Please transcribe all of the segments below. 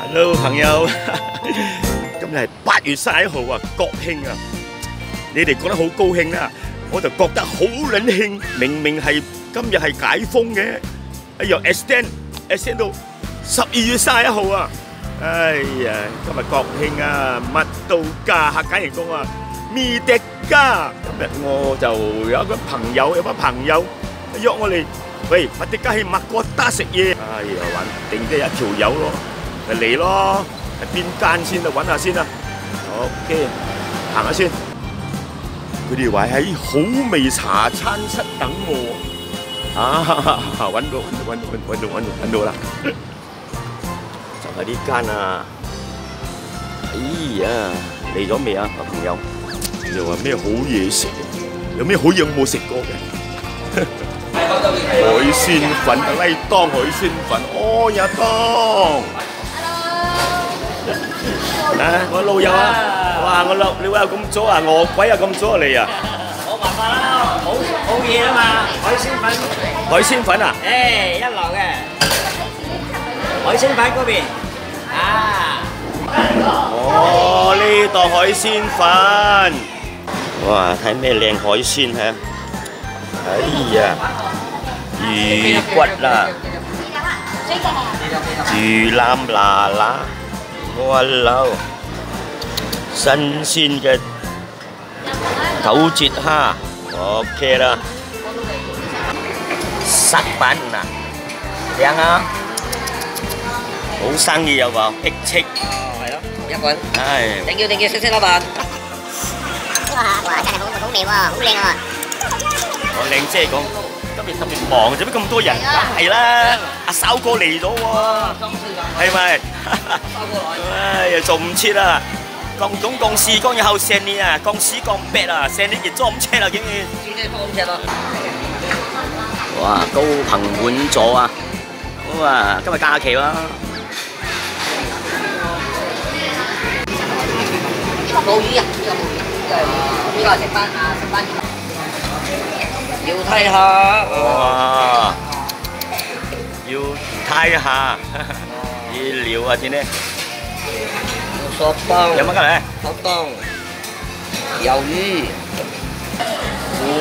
Hello 朋友，今日係8月31號啊，國慶啊！你哋覺得好高興啦，我就覺得好撚興。明明係今日係解封嘅，哎呀 extend 到12月31號啊！哎呀，今日國慶啊，乜到假，客家人講啊，咪的家。今日我就有班朋友約我哋，喂，乜的家去麥哥打食嘢。哎呀，揾定得一條友咯。咪嚟咯，喺邊間先啊？揾下先啊。OK， 行下先。佢哋話喺好味茶餐室等我。啊，揾到啦！就係呢間啊。哎呀，嚟咗未啊，朋友？又話咩好嘢食？有咩好嘢我冇食過嘅？海鮮粉，拉當海鮮粉，哦呀當。我老友啊，哇！我老你話咁早啊，餓鬼啊咁早嚟啊！冇辦法啦，好嘢啊嘛，海鮮粉。海鮮粉啊？誒，一流嘅海鮮粉嗰邊啊！哦，呢度海鮮粉，哇！睇咩靚海鮮嚇？哎呀，魚骨啦，魚腩嗱嗱。哇流，新鮮嘅九節蝦 ，OK 啦。塞板啊，靚啊，好生意有冇？激戚。係咯，一個人。係。定要，識老闆。哇，真係好味喎，好靚喎。我靚姐講。今日特別忙，做咩咁多人？梗係啦，阿修哥嚟咗喎，係咪？哎呀，做唔切啦！講事講以後成年啊，講屎講白啊，成年亦裝唔切啦，竟然。哇，高朋滿座啊！好啊，今日假期啦。冇魚啊！呢個食翻。要睇下，哇！要睇下，啲料啊，先咧。索當。有乜㗎咧？索當，魷魚。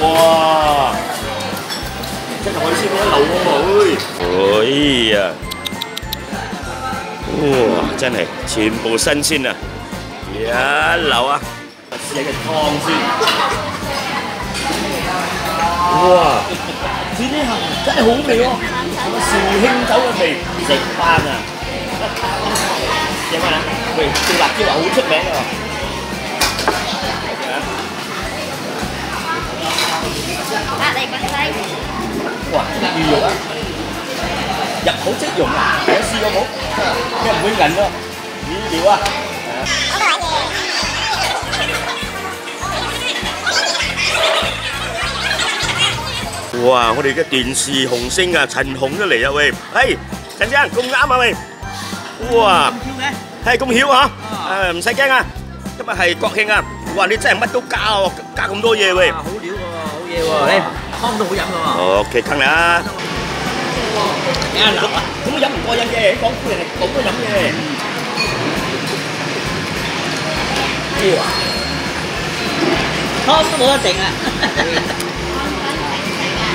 哇！真係海鮮嗰一流喎，哎呀！哇！真係全部新鮮啊，一流啊！試下個湯先。哇！呢啲係真係好味喎，紹興酒嘅味，食飯啊！正啊！喂，做辣椒好出名㗎喎。嚟講西。哇！啲魚肉啊，入口即溶啊！有試過冇？咩唔會韌喎？魚料啊！哇！我哋嘅電視紅星啊，陳紅都嚟啊喂！係陳生咁啱啊喂！哇！係咁巧啊！誒唔使驚啊！今日係國慶啊！哇！你真係乜都加喎，加咁多嘢喂！好料喎，好嘢喎！湯都好飲㗎喎。OK，坑啦！咁飲唔過癮嘅，講夫人係咁都飲嘅。哇！湯都冇得剩啊！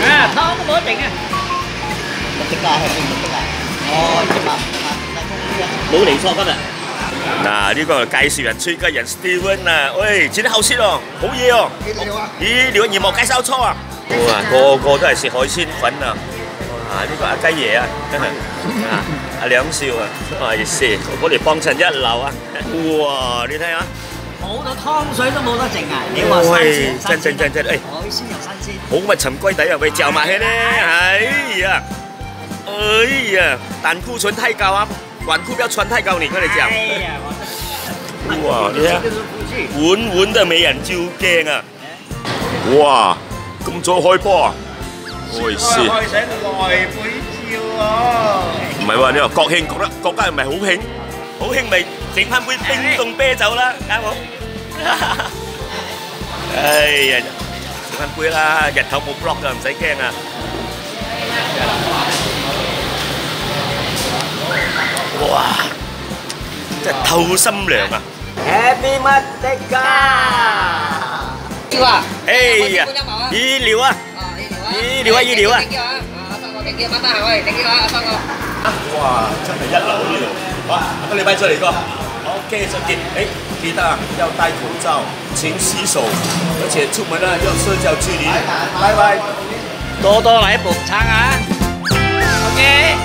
湯都冇得剩啊！即係係邊個啊？哦，冇嚟錯今日。嗱，呢個介紹人吹雞人 Steven 啊，喂，剪得好先喎，好嘢喎。咦，聊業務介紹錯啊！哇，個個都係食海鮮粉啊！哇，呢個阿雞爺啊，阿兩少啊，係蛇，我嚟幫襯一流啊！哇，你睇下。冇到湯水都冇得剩啊！你話新鮮，真，誒，海鮮又新鮮，好密沉龜底啊！喂，嚼埋去咧，哎呀，膽固醇太高啊，管褲不要穿太高，你快嚟嚼。哇，你睇，碗都美人照鏡啊！哇，咁早開波啊！開先。開醒來杯照喎。唔係喎，你話國慶國家係咪好興？好興咪整翻杯冰凍啤酒啦，啱冇？哎呀，整翻杯啦，日頭冇 block 㗎，唔使驚啊！哇！真係透心涼啊！ Happy Merdeka！ 要啊！哎呀，醫療啊！醫療啊！醫療啊！ Thank you 啊！阿生哥 thank you，拜拜係喂，thank you 啊，阿生哥。哇，真係一流呢度。好，下個禮拜再嚟過。OK，再見。誒，記得啊，要戴口罩，勤洗手，而且出門啊要社交距離。拜拜。多多嚟捧場啊！OK。